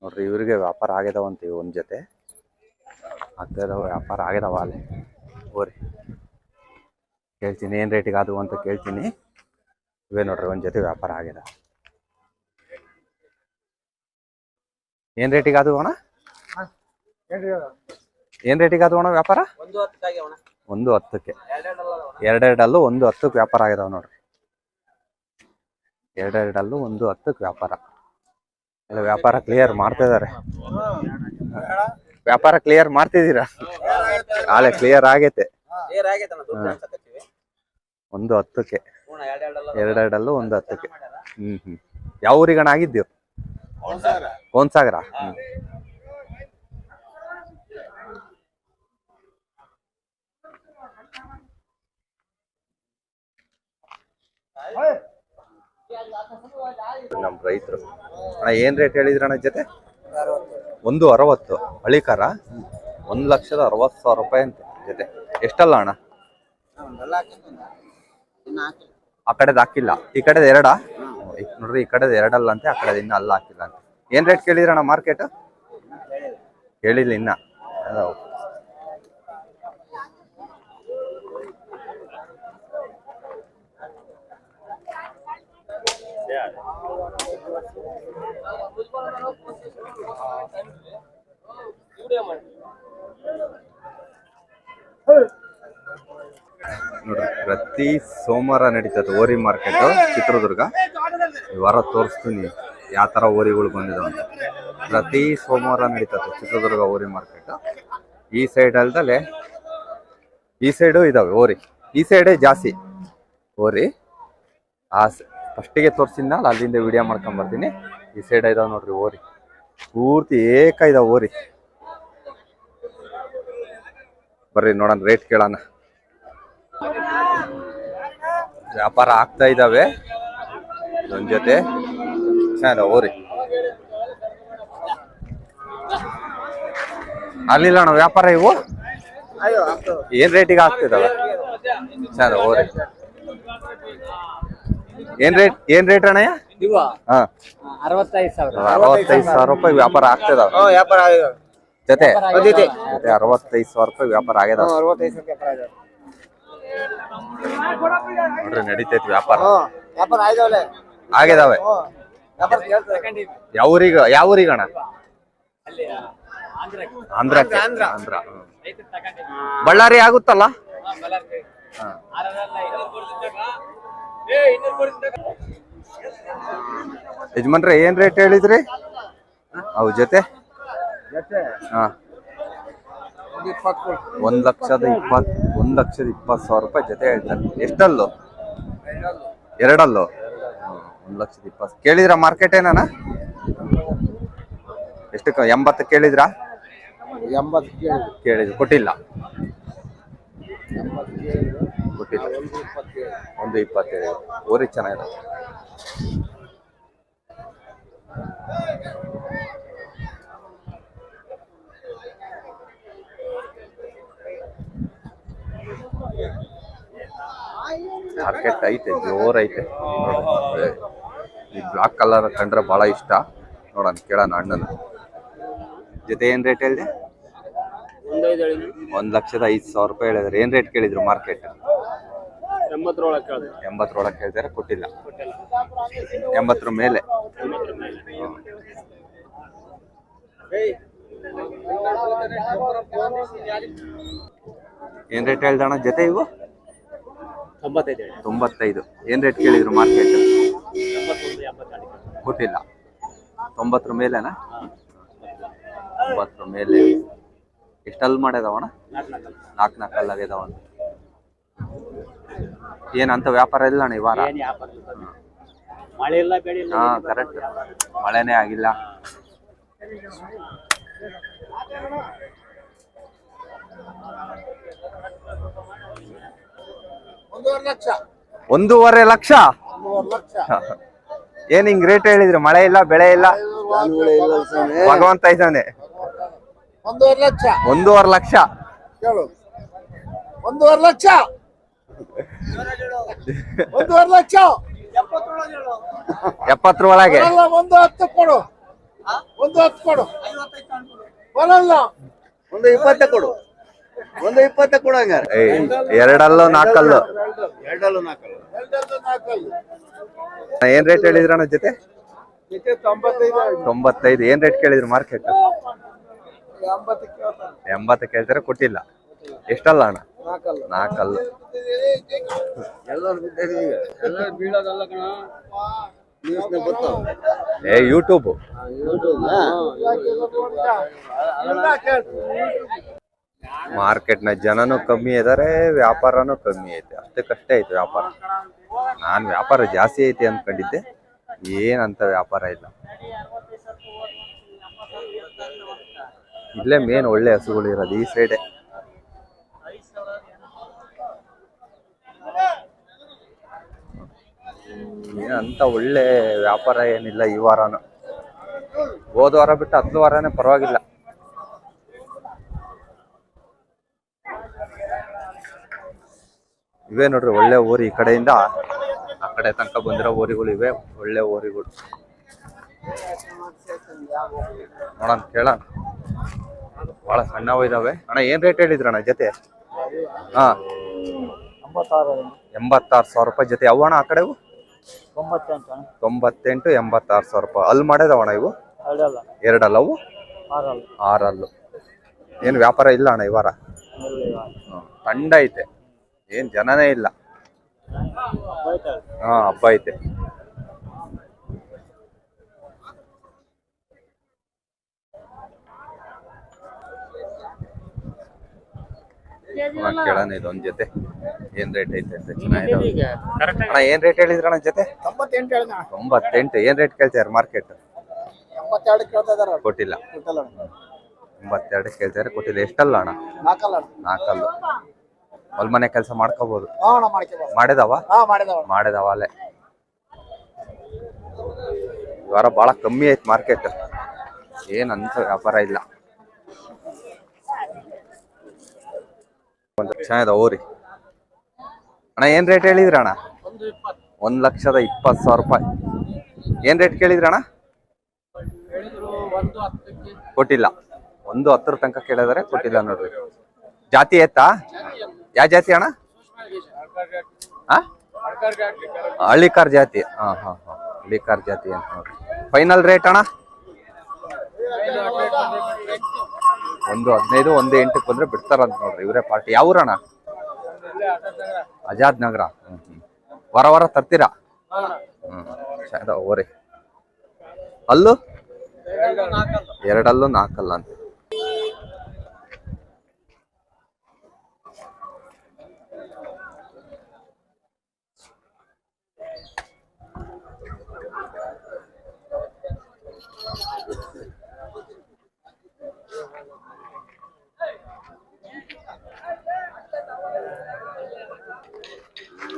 ನೋಡ್ರಿ ಇವ್ರಿಗೆ ವ್ಯಾಪಾರ ಆಗ್ಯದವಂತ ಒಂದ್ ಜೊತೆ ಆಗ್ತದ ವ್ಯಾಪಾರ ಆಗ್ಯದವ ಅಲ್ಲಿ ಓರಿ ಕೇಳ್ತೀನಿ ಏನ್ ರೇಟಿಗೆ ಆದವು ಅಂತ ಕೇಳ್ತೀನಿ. ಇವೇ ನೋಡ್ರಿ ಒಂದ್ ಜೊತೆ ವ್ಯಾಪಾರ ಆಗ್ಯದ. ಏನ್ ರೇಟಿಗೆ ಆದವು ಅಣ್ಣ? ಏನ್ ರೇಟಿಗೆ ಆದವು ಅಣ್ಣ ವ್ಯಾಪಾರ? 110ಕ್ಕೆ ಎರಡೆರಡಲ್ಲೂ 110ಕ್ಕೆ ವ್ಯಾಪಾರ ಆಗ್ಯದಾವ ನೋಡ್ರಿ. ಎರಡೆರಡಲ್ಲೂ 110ಕ್ಕೆ ವ್ಯಾಪಾರ. ಎಲ್ಲ ವ್ಯಾಪಾರ ಕ್ಲಿಯರ್ ಮಾಡ್ತಾ ಇದಾರೆ. ವ್ಯಾಪಾರ ಕ್ಲಿಯರ್ ಮಾಡ್ತಿದ್ದೀರಾ? ನಾಳೆ ಕ್ಲಿಯರ್ ಆಗೈತೆ. 110ಕ್ಕೆ ಎರಡೆರಡಲ್ಲೂ 110ಕ್ಕೆ. ಯಾವ ಊರಿಗಣ ಆಗಿದ್ದೀವಿ? ಕೋನ್ಸಾಗರ. ನಮ್ ರೈತರು ಅಣ್ಣ ಏನ್ ರೇಟ್ ಹೇಳಿದ್ರಣ್ಣ ಜೊತೆ? 160 ಹಳಿಕಾರ. 1,60,000 ರೂಪಾಯಿ ಅಂತ ಜೊತೆ. ಎಷ್ಟಲ್ಲ ಅಣ್ಣ? ಆ ಕಡೆದು ಹಾಕಿಲ್ಲ, ಈ ಕಡೆದು ಎರಡ ನೋಡ್ರಿ. ಈ ಕಡೆದು ಎರಡಲ್ಲ ಅಂತೆ, ಆ ಕಡೆದು ಇನ್ನ ಅಲ್ಲ ಹಾಕಿಲ್ಲ ಅಂತ. ಏನ್ ರೇಟ್ ಕೇಳಿದ್ರಣ್ಣ ಮಾರ್ಕೆಟ್? ಹೇಳಿಲ್ಲ ಇನ್ನ. ನೋಡ್ರಿ ಪ್ರತಿ ಸೋಮವಾರ ನಡೀತದೆ ಓರಿ ಮಾರ್ಕೆಟ್ ಚಿತ್ರದುರ್ಗ. ಈ ವಾರ ತೋರಿಸ್ತೀನಿ ಯಾವ ತರ ಓರಿಗಳು ಬಂದಿದಾವ ಅಂತ. ಪ್ರತಿ ಸೋಮವಾರ ನಡೀತದೆ ಚಿತ್ರದುರ್ಗ ಓರಿ ಮಾರ್ಕೆಟ್. ಈ ಸೈಡ್ ಅಲ್ದಲೆ ಈ ಸೈಡು ಇದಾವೆ ಓರಿ. ಈ ಸೈಡೇ ಜಾಸ್ತಿ ಓರಿ. ಆ ಫಸ್ಟಿಗೆ ತೋರಿಸಿದ್ನಲ್ಲ ಅಲ್ಲಿಂದ ವಿಡಿಯೋ ಮಾಡ್ಕೊಂಡ್ ಬರ್ತೀನಿ. ಈ ಸೈಡ್ ಇದಾವೆ ನೋಡ್ರಿ ಓರಿ. ಪೂರ್ತಿ ಏಕ ಇದಾವೆ ಓರಿ. ಬರ್ರಿ ನೋಡೋಣ, ರೇಟ್ ಕೇಳೋಣ. ವ್ಯಾಪಾರ ಆಗ್ತಾ ಇದಾವೆ ಒಂದ್ ಜೊತೆ ಓರಿ. ಅಲ್ಲಿಲ್ಲ ಅಣ್ಣ ವ್ಯಾಪಾರ ಇವು ಏನ್ ರೇಟಿಗೆ ಆಗ್ತಿದಾವೆ ಸರ್ ಓರಿ? ಏನ್ ರೇಟ್ ಅಣ್ಣಯ್ಯ? 65,000 ರೂಪಾಯಿ ವ್ಯಾಪಾರ ಆಗ್ತಿದಾವ ಜೊತೆ. 65,000 ರೂಪಾಯಿ ವ್ಯಾಪಾರ ಆಗ್ಯದ ನೋಡ್ರಿ. ನಡೀತೈತಿ ವ್ಯಾಪಾರ ಆಗ್ಯದಾವೆ. ಯಾವ ಊರಿಗಣ? ಆಂಧ್ರಕ್ಕೆ. ಆಂಧ್ರ ಬಳ್ಳಾರಿ ಆಗುತ್ತಲ್ಲ. ಯಜಮಾನ್ರೆ ಏನ್ ರೇಟ್ ಹೇಳಿದ್ರಿ ಅವ್ ಜೊತೆ? 1,20,000 ರೂಪಾಯಿ ಜೊತೆ ಹೇಳ್ತಾರೆ. ಎಷ್ಟಲ್ಲು? ಎರಡಲ್ಲು. 1,20,000 ಕೇಳಿದ್ರ ಮಾರ್ಕೆಟ್ ಏನಾನ? ಎಷ್ಟಕ್ಕೆ? 80 ಕೇಳಿದ್ರ? 80 ಕೇಳಿದ್ರು, ಕೊಟ್ಟಿಲ್ಲ. 1,27 ಓರಿ ಚೆನ್ನಾಗಿದೆ. ಮಾರ್ಕೆಟ್ ಐತೆ, ಜೋರ್ ಐತೆ. ಈ ಬ್ಲಾಕ್ ಕಲರ್ ಕಂಡ್ರೆ ಬಹಳ ಇಷ್ಟ. ನೋಡೋಣ ಕೇಳೋಣ ಅಣ್ಣನ ಜೊತೆ. ಏನ್ ರೇಟ್ ಹೇಳಿದೆ? 1,05,000 ರೂಪಾಯಿ ಹೇಳಿದ್ರೆ. ಏನ್ ರೇಟ್ ಕೇಳಿದ್ರು ಮಾರ್ಕೆಟ್? 80 ಕೇಳಿದಾರೆ, ಕೊಟ್ಟಿಲ್ಲ. 80 ಮೇಲೆ. ಏನ್ ರೇಟ್ ಹೇಳ್ದಣ್ಣ ಜೊತೆ ಇವು? 95. ಏನ್ ರೇಟ್ ಕೇಳಿದ್ರು ಮಾರ್ಕೆಟ್? ಕೊಟ್ಟಿಲ್ಲ. 90 ಮೇಲೆನಾ? 90 ಮೇಲೆ. ಎಷ್ಟಲ್ಲಿ ಮಾಡ್ಯದವಣ್ಣ? 4 ಆಗ್ಯದವ. ಏನಂತ ವ್ಯಾಪಾರ ಇಲ್ಲ ಅಣ್ಣ ಈ ವಾರ? ಹಾ ಕರೆಕ್ಟ್, ಮಳೆನೇ ಆಗಿಲ್ಲ. ಒಂದೂವರೆ ಲಕ್ಷ. ಏನ್ ಹಿಂಗ್ ರೇಟ್ ಹೇಳಿದ್ರಿ? ಮಳೆ ಇಲ್ಲ, ಬೆಳೆ ಇಲ್ಲ, ಭಗವಂತ ಇದ್ದಾನೆ. 1,50,000. 1,50,000 ಲಕ್ಷ. 1,50,000 ಲಕ್ಷ. 1,50,000 ಲಕ್ಷ. 70 ಒಳಗೆ 1,10 ಕೊಡು. 1,50,000 ಒಂದು 20 ಕೊಡು, ಒಂದು 20 ಕೊಡು ಹಂಗಾರೆ. ಎರಡಲ್ಲೋ ನಾಲ್ಕಲ್ಲು? ಎರಡಲ್ಲೂ ನಾಲ್ಕಲ್ಲ. ಏನ್ ರೇಟ್ ಹೇಳಿದ್ರಣ್ಣ ಜೊತೆ? 95. ಏನ್ ರೇಟ್ ಕೇಳಿದ್ರು ಮಾರ್ಕೆಟ್? 80 ಕೇಳ್ತಾರೆ, ಕೊಟ್ಟಿಲ್ಲ. ಎಷ್ಟಲ್ಲ ಅಣ್ಣ? ನಾಲ್ಕಲ್ಲು. ಯೂಟ್ಯೂಬ್ ಮಾರ್ಕೆಟ್ ನ ಜನನು ಕಮ್ಮಿ ಇದಾರೆ, ವ್ಯಾಪಾರನು ಕಮ್ಮಿ ಐತೆ. ಅಷ್ಟಕ್ಕಷ್ಟೇ ಐತೆ ವ್ಯಾಪಾರ. ನಾನ್ ವ್ಯಾಪಾರ ಜಾಸ್ತಿ ಐತಿ ಅನ್ಕೊಂಡಿದ್ದೆ, ಏನಂತ ವ್ಯಾಪಾರ ಇಲ್ಲ. ಇಲ್ಲೇ ಮೇನ್ ಒಳ್ಳೆ ಹಸುಗಳು ಇರೋದು ಈ ಸೈಡೆ. ಏನಂತ ಒಳ್ಳೆ ವ್ಯಾಪಾರ ಏನಿಲ್ಲ ಈ ವಾರನು. ಹೋದ ವಾರ ಬಿಟ್ಟು 10 ವಾರನೇ ಪರವಾಗಿಲ್ಲ. ಇವೇ ನೋಡ್ರಿ ಒಳ್ಳೆ ಊರಿ. ಈ ಕಡೆಯಿಂದ ಆ ಕಡೆ ತನಕ ಬಂದಿರೋ ಊರಿಗಳು ಇವೆ, ಒಳ್ಳೆ ಊರಿಗಳು. ನೋಡೋಣ, ಕೇಳೋಣ. ಬಹಳ ಸಣ್ಣವು ಇದಾವೆ. ಅಣ್ಣ ಏನ್ ರೇಟ್ ಹೇಳಿದ್ರಣ್ಣ ಜೊತೆ? ಹಾ, 86,000 ರೂಪಾಯಿ ಜೊತೆ. ಯಾವ ಅಣ್ಣ ಆ ಕಡೆವು? 98, 86,000 ರೂಪಾಯಿ. ಅಲ್ಲಿ ಮಾಡಿದವಣ್ಣ ಇವು? ಎರಡಲ್ಲ ಅವು? 6 ಏನು ವ್ಯಾಪಾರ ಇಲ್ಲ ಅಣ್ಣ ಈ ವಾರ? ತಂಡ ಐತೆ, ಏನ್ ಜನನೇ ಇಲ್ಲ. ಹಾ, ಹಬ್ಬ ಐತೆ. ಕೇಳೋಣ ಇದೊಂದ್ ಜೊತೆ ಏನ್ ರೇಟ್ ಐತೆ ಅಂತ. ಚೆನ್ನಾಗಿದೆ ಅಣ್ಣ. ಏನ್ ರೇಟ್ ಹೇಳಿದ್ರಣ್ಣ ಜೊತೆ? 98. ಏನ್ ರೇಟ್ ಕೇಳ್ತಾರೆ ಮಾರ್ಕೆಟ್? 82 ಕೊಟ್ಟಿಲ್ಲ. 82 ಕೇಳ್ತಾರೆ, ಕೊಟ್ಟಿಲ್ಲ. ಎಷ್ಟಲ್ಲ ಅಣ್ಣ? 4 ಹೊಲ್ ಮನೆ ಕೆಲಸ ಮಾಡ್ಕೋಬಹುದು. ಮಾಡಿದವ ಅಲ್ಲೇ. ಈ ವಾರ ಬಹಳ ಕಮ್ಮಿ ಐತ್ ಮಾರ್ಕೆಟ್, ಏನಂತ ವ್ಯಾಪಾರ ಇಲ್ಲ. ಚೆನ್ನಾಗಿದೆ ಓರಿ. ಅಣ್ಣ ಏನ್ ರೇಟ್ ಹೇಳಿದ್ರಿ ಅಣ್ಣ? 1,20,000 ರೂಪಾಯಿ. ಏನ್ ರೇಟ್ ಕೇಳಿದ್ರಿ ಅಣ್ಣ? ಕೊಟ್ಟಿಲ್ಲ. 110 ತನಕ ಕೇಳಿದಾರೆ, ಕೊಟ್ಟಿಲ್ಲ ನೋಡ್ರಿ. ಜಾತಿ ಎತ್ತಾ? ಯಾವ ಜಾತಿ ಅಣ್ಣ? ಹಳ್ಳಿಕಾರ್ ಜಾತಿ. ಹಾ, ಹಳ್ಳಿಕಾರ್ ಜಾತಿ ಅಂತ ನೋಡ್ರಿ. ಫೈನಲ್ ರೇಟ್ ಅಣ್ಣ? 115, 1.8 ಬಂದ್ರೆ ಬಿಡ್ತಾರಂತ ನೋಡ್ರಿ. ಇವರೇ ಪಾರ್ಟಿ. ಯಾವ ಊರಣ್ಣ? ಆಜಾದ್ ನಗರ. ವಾರ ತರ್ತೀರಾ? ಓರಿ. ಅಲ್ಲೂ? ಎರಡಲ್ಲೂ ನಾಲ್ಕಲ್ಲ ಅಂತ.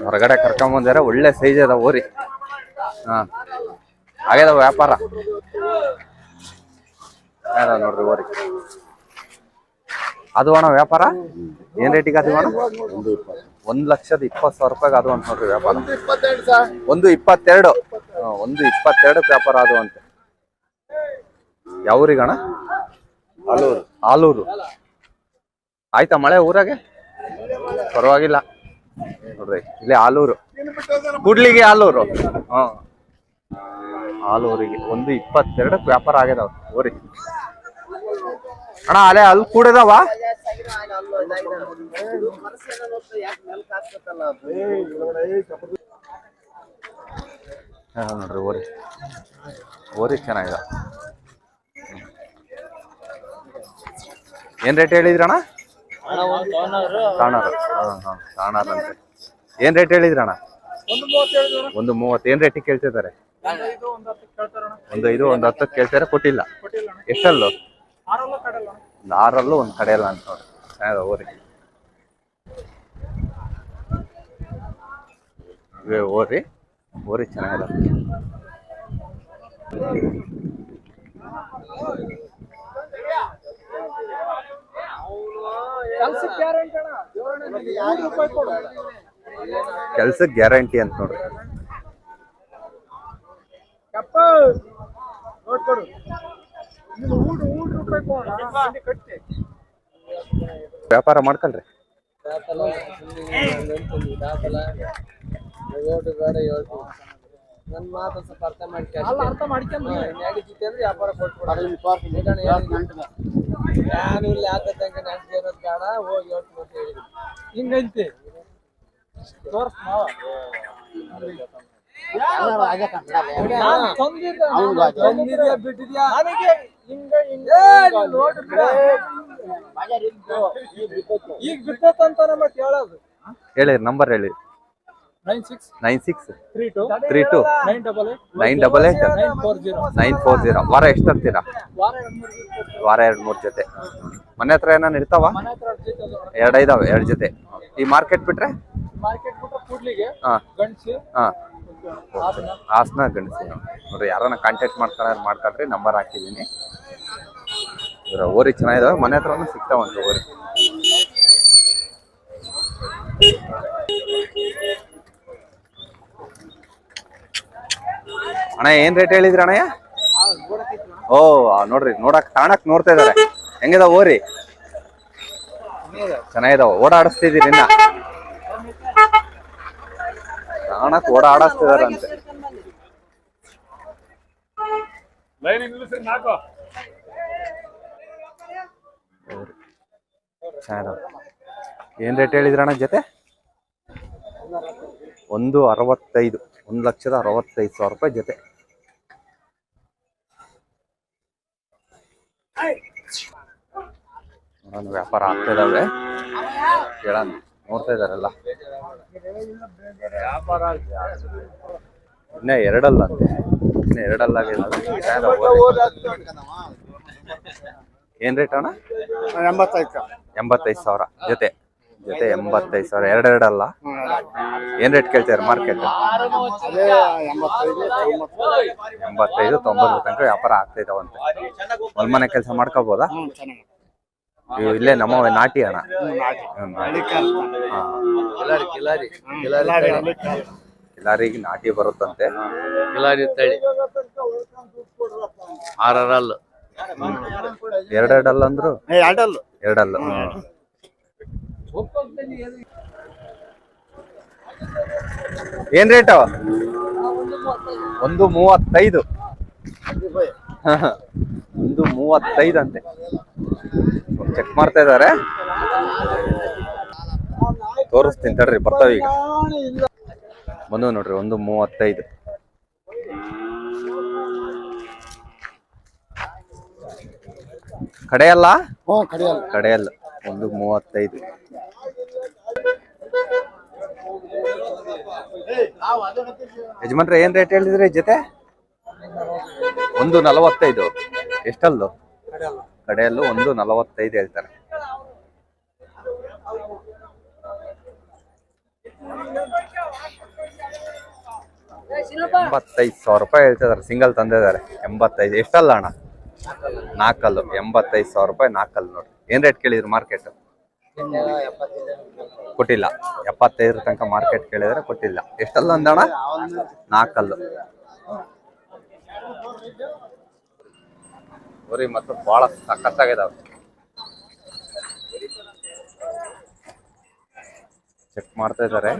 ಹೊರಗಡೆ ಕರ್ಕೊಂಬಂದಾರೆ. ಒಳ್ಳೆ ಸೈಜ್ ಅದ ಓರಿ. ಹಾ, ಆಗ್ಯದ ವ್ಯಾಪಾರ. ನೋಡ್ರಿ ಓರಿ. ಅದು ಅಣ್ಣ ವ್ಯಾಪಾರ ಏನ್ ರೇಟಿಗೆ ಅದು ಅಣ್ಣ? 1,20,000 ರೂಪಾಯಿಗೆ ಅದು ಅಂತ ನೋಡ್ರಿ ವ್ಯಾಪಾರ. 1,22. 1,22 ವ್ಯಾಪಾರ ಅದು ಅಂತ. ಯಾವ ಊರಿಗಣ್ಣ? ಆಲೂರು. ಆಯ್ತಾ ಮಳೆ ಊರಾಗೆ? ಪರವಾಗಿಲ್ಲ ನೋಡ್ರಿ. ಇಲ್ಲಿ ಆಲೂರು, ಕೂಡ್ಲಿಗೆ ಆಲೂರು. ಹಾ, ಆಲೂರಿಗೆ 1,22 ವ್ಯಾಪಾರ ಆಗ್ಯದಾವ ಓರಿ. ಅಣ್ಣ ಅಲ್ಲೇ ಅಲ್ಲಿ ಕೂಡದಾವ? ನೋಡ್ರಿ ಓರಿ ಚೆನ್ನಾಗಿದೆ. ಏನ್ ರೇಟ್ ಹೇಳಿದ್ರಣ್ಣ? ತಾಣಾರ್ ಅಂತೆ. ಏನ್ ರೇಟ್ ಹೇಳಿದ್ರಣ್ಣ? 130. ಏನ್ ರೇಟಿಗೆ ಕೇಳ್ತಿದ್ದಾರೆ? 1.5, 1.10 ಕೇಳ್ತಾರೆ, ಕೊಟ್ಟಿಲ್ಲ. ಎಷ್ಟಲ್ಲೂ? 6 ಒಂದ್ ಕಡೆ ಇಲ್ಲ ಅಂತ ನೋಡ್ರಿ. ಓರಿ ಚೆನ್ನಾಗಿದೆ. ಕೆಲ್ಸಕ್ಕೆ ಗ್ಯಾರಂಟಿ ಅಂತ ನೋಡ್ರಿ. ವ್ಯಾಪಾರ ಮಾಡ್ಕೊಳ್ರಿ. ನನ್ನ ಮಾತು ಸ್ವಲ್ಪ ಅರ್ಥ ಮಾಡ್ಕೊಂಡು ವ್ಯಾಪಾರ ಕೊಟ್ಬಿಡ ನಾನು ಇಲ್ಲಿ ಆತಂಕ ನೆನ್ಸ್ಕೊಳ್ಳೋದು ಬೇಡ ಹೋಗಿ ಹೇಳ್ತೀನಿ ಅಂತ ಹೇಳಿದ್ವಿ. ಹಿಂಗೈತಿ ತೋರ್ಸ್ ಮಾವ ಬಿಟ್ಟಿದ್ಯಾ ನನಗೆ ಈಗ ಬಿತ್ತಂತ ಮತ್ತೆ ಹೇಳೋದು. ಹೇಳಿ ನಂಬರ್ ಹೇಳಿ. 9632 988 940. ವಾರ ಎಷ್ಟು ತರ್ತೀರಾ? ವಾರ 2-3 ಜೊತೆ. ಮನೆ ಹತ್ರ ಏನಾರು ಇರ್ತಾವ? 2 ಇದಾವೆ, 2 ಜೊತೆ. ಈ ಮಾರ್ಕೆಟ್ ಬಿಟ್ರೆ ಹಾಸನ ಗಂಡಸಿ ನೋಡ್ರಿ. ಯಾರನ್ನ ಕಾಂಟ್ಯಾಕ್ಟ್ ಮಾಡ್ಕೊಳ್ರಿ, ನಂಬರ್ ಹಾಕಿದೀನಿ. ಓರಿ ಚೆನ್ನಾಗಿದಾವೆ, ಮನೆ ಹತ್ರನೂ ಸಿಗ್ತಾವಂತ ಓರಿ. ಅಣ್ಣ ಏನ್ ರೇಟ್ ಹೇಳಿದ್ರಿ ಅಣ್ಣಯ್ಯ? ಓ ನೋಡ್ರಿ, ತಾಣಕ್ ನೋಡ್ತಾ ಇದಾರೆ. ಹೆಂಗಿದಾವ ಓರಿ? ಚೆನ್ನಾಗಿದಾವ. ಓಡಾಡಿಸ್ತಿದ್ದೀರಿ ಇನ್ನ? ತಾಣಕ್ ಓಡಾಡಿಸ್ತಿದಾರಂತೆ. ಏನ್ ರೇಟ್ ಹೇಳಿದ್ರಣ್ಣ ಜೊತೆ? 165, 1,65,000 ರೂಪಾಯಿ ಜೊತೆ. ವ್ಯಾಪಾರ ಆಗ್ತಾ ಇದಾವೆ, ಕೇಳೋಣ. ನೋಡ್ತಾ ಇದಾರಲ್ಲ, ಇನ್ನ ಎರಡಲ್ಲ ಅಂತೆ. ಇನ್ನ ಎರಡಲ್ಲಾಗಿಲ್ಲ. ಏನ್ ರೇಟ್ ಅಣ್ಣ? 85,000 ಜೊತೆ. 85,000. ಎರಡೆರಡಲ್ಲ. ಏನ್ ರೇಟ್ ಕೇಳ್ತಾರೆ ಮಾರ್ಕೆಟ್? 85-90 ತನಕ ವ್ಯಾಪಾರ ಆಗ್ತಾ ಇದಾವಂತೆ. ಹೊಲ್ಮನೆ ಕೆಲಸ ಮಾಡ್ಕೋಬೋದಾ? ಇಲ್ಲೇ ನಮ್ಮ ನಾಟಿ ಅಣ್ಣ. ಕಿಲಾರಿಗೆ ನಾಟಿ ಬರುತ್ತಂತೆ. ಕಿಲಾರಿ ತಳಿ ಆರಲ್ಲ, ಎರಡೆರಡಲ್ಲ ಅಂದ್ರು. ಎರಡಲ್ಲ. ಏನ್ ರೇಟ್? 135. 135 ಅಂತೆ. ಚೆಕ್ ಮಾಡ್ತಾ ಇದಾರೆ, ತೋರಿಸ್ತೀನಿ ತಡ್ರಿ, ಬರ್ತಾವ ಈಗ. ಬಂದು ನೋಡ್ರಿ, 135. ಕಡೆಯಲ್ಲ? ಕಡೆಯಲ್ಲ. 135. ಯಜಮಾನ್ರೆ ಏನ್ ರೇಟ್ ಹೇಳಿದ್ರಿ ಜೊತೆ? 145. ಎಷ್ಟಲ್ದು? ಕಡೆಯಲ್ಲೂ 145 ಹೇಳ್ತಾರೆ. 85,000 ರೂಪಾಯಿ ಹೇಳ್ತಿದಾರೆ. ಸಿಂಗಲ್ ತಂದಿದ್ದಾರೆ. 85. ಎಷ್ಟಲ್ಲ ಅಣ್ಣ? 4 ಕಲ್ಲು. 85,000 ರೂಪಾಯಿ 4 ಕಲ್ಲು. ನೋಡಿ ಏನ್ ರೇಟ್ ಕೇಳಿದ್ರು ಮಾರ್ಕೆಟ್? ಕೊಟ್ಟಿಲ್ಲ. 75 ತನಕ ಮಾರ್ಕೆಟ್ ಕೇಳಿದ್ರೆ ಕೊಟ್ಟಿಲ್ಲ. ಎಷ್ಟಲ್ಲ ಅಂದಣ್ಣ? 4 ಕಲ್ಲು. ಊರಿ ಮತ್ತು ಬಹಳ ಸಖತ್ತಾಗಿದಾವೆ. ಚೆಕ್ ಮಾಡ್ತಾ ಇದ್ದಾರೆ.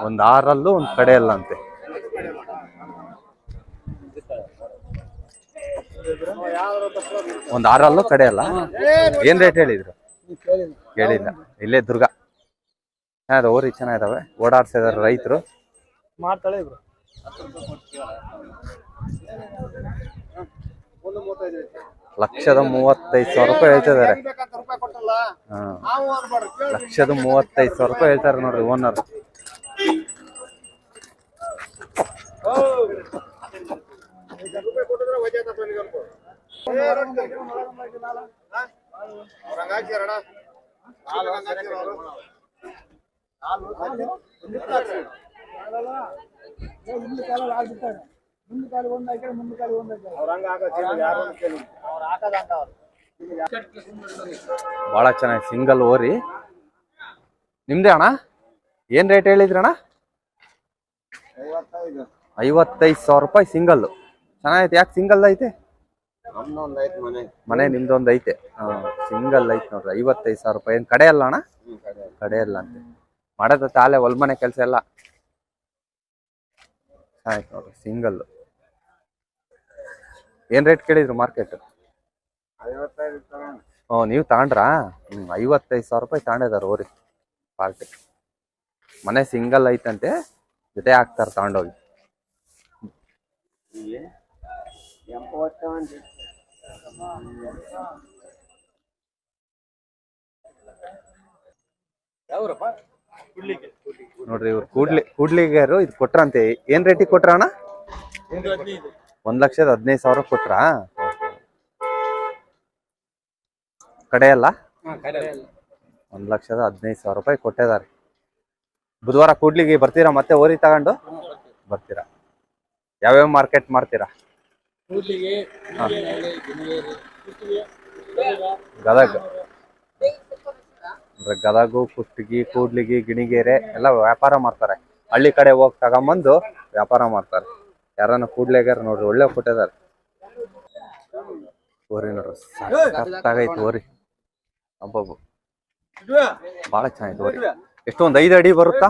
ಒಂದ್ 6 ಒಂದ್ ಕಡೆಯಲ್ಲ ಅಂತೆ. ಒಂದ್ 6 ಕಡೆಯಲ್ಲ. ಏನ್ ರೇಟ್ ಹೇಳಿದ್ರು? ಕೇಳಿಲ್ಲ. ಇಲ್ಲೇ ದುರ್ಗ. ಚೆನ್ನಾಗಿದೆ, ಓರಿ ಚೆನ್ನಾಗಿದಾವೆ. ಓಡಾಡ್ತಾ ಇದಾರೆ ರೈತರು. ಮಾಡ್ತಾಳೆ 1,35,000 ರೂಪಾಯಿ ಹೇಳ್ತಿದ್ದಾರೆ. 1,35,000 ರೂಪಾಯಿ ಹೇಳ್ತಾರೆ ನೋಡ್ರಿ ಓನರ್. ಬಹಳ ಚೆನ್ನಾಗಿ ಸಿಂಗಲ್ ಓರಿ. ನಿಮ್ದೇ ಅಣ್ಣ? ಏನ್ ರೇಟ್ ಹೇಳಿದ್ರಣ್ಣ? 55,000 ಸಿಂಗಲ್. ಚೆನ್ನಾಗೈತೆ. ಯಾಕೆ ಸಿಂಗಲ್ ಐತೆ? ನಮ್ದೊಂದ್ ಐತ್ ಮನೆ. ಮನೆ ನಿಮ್ದೊಂದು ಐತೆ. ಸಿಂಗಲ್ ಐತೆ ನೋಡ್ರಿ. 55,000 ಏನ್ ಕಡೆ ಅಲ್ಲ ಅಣ್ಣ? ಕಡೆ ಅಲ್ಲ ಅಂತೆ. ಮಾಡದ ತಾಲೆ ಹೊಲ್ಮನೆ ಕೆಲಸ ಎಲ್ಲ ಆಯ್ತು ನೋಡ್ರಿ. ಸಿಂಗಲ್ ಏನ್ ರೇಟ್ ಕೇಳಿದ್ರು ಮಾರ್ಕೆಟ್? ನೀವು ತಗೊಂಡ್ರಾ? 55,000 ತಗೊಂಡಿದಾರ ಓರಿ ಪಾರ್ಟಿ. ಮನೆ ಸಿಂಗಲ್ ಐತಂತೆ, ಜೊತೆ ಹಾಕ್ತಾರ ತಗೊಂಡೋಗಿ. ನೋಡ್ರಿ ಇವ್ರು ಕೂಡ್ಲಿಗೆರು ಇದು ಕೊಟ್ರಂತೆ. ಏನ್ ರೇಟಿಗೆ ಕೊಟ್ರ ಅಣ್ಣ? 1,15,000 ಕೊಟ್ರಾ? ಕಡೆ ಅಲ್ಲ? 1,15,000 ಕೊಟ್ಟಿದ್ದಾರೆ. ಬುಧವಾರ ಕೂಡ್ಲಿಗೆ ಬರ್ತೀರಾ ಮತ್ತೆ ಓರಿ ತಗೊಂಡು? ಬರ್ತೀರಾ? ಯಾವ್ಯಾವ ಮಾರ್ಕೆಟ್ ಮಾಡ್ತೀರಾ? ಗದಗ, ಗದಗು, ಕುಷ್ಟಗಿ, ಕೂಡ್ಲಿಗಿ, ಗಿಣಿಗೇರೆ ಎಲ್ಲ ವ್ಯಾಪಾರ ಮಾಡ್ತಾರೆ. ಹಳ್ಳಿ ಕಡೆ ಹೋಗಿ ತಗೊಂಬಂದು ವ್ಯಾಪಾರ ಮಾಡ್ತಾರೆ. ಯಾರನ್ನ ಕೂಡ್ಲಿಗಾರ ನೋಡ್ರಿ, ಒಳ್ಳೆ ಕೊಟ್ಟಿದ್ದಾರೆ ಓರಿ. ನೋಡ್ರಿ ಸಖತ್ತಾಗೈತಿ ಓರಿ. ಅಬ್ಬಬ್ಬ, ಬಾಳ ಚೆನ್ನಾಗಿ ಓರಿ. ಎಷ್ಟು ಒಂದ್ 5 ಅಡಿ ಬರುತ್ತಾ?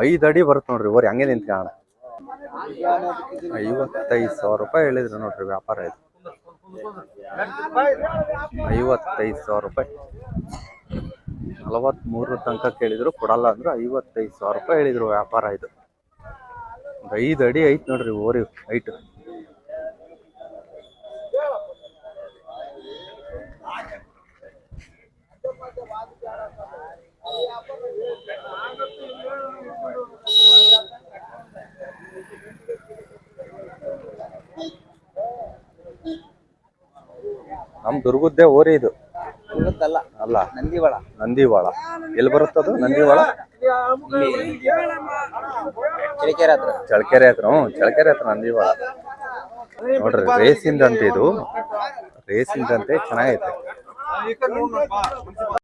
5 ಅಡಿ ಬರುತ್ತೆ ನೋಡ್ರಿ ಓರಿ. ಹಂಗೆ ನಿಂತ್ಕೊಳ್ಳೋಣ. 55,000 ಹೇಳಿದ್ರು ನೋಡ್ರಿ ವ್ಯಾಪಾರ ಇದು. 55,000. 43 ತನಕ ಕೇಳಿದ್ರು, ಕೊಡಲ್ಲ ಅಂದ್ರು. 55,000 ಹೇಳಿದ್ರು ವ್ಯಾಪಾರ ಇದು. 5 ಅಡಿ ಐತ್ ನೋಡ್ರಿ ಓರಿ ಹೈಟ್. ನಮ್ ದುರ್ಗದ್ದೇ ಓರಿ ಇದು. ಅಲ್ಲ, ನಂದಿವಾಳ. ಎಲ್ಲಿ ಬರುತ್ತದು ನಂದಿವಾಳ? ಚಳ್ಳಕೆರೆ ಹತ್ರ. ಚಳ್ಳಕೆರೆ ಹತ್ರ ನಂದಿವಾಳ. ನೋಡ್ರಿ ರೇಸಿಂದಂತೆ ಇದು. ರೇಸಿಂದಂತೆ ಚೆನ್ನಾಗೈತೆ.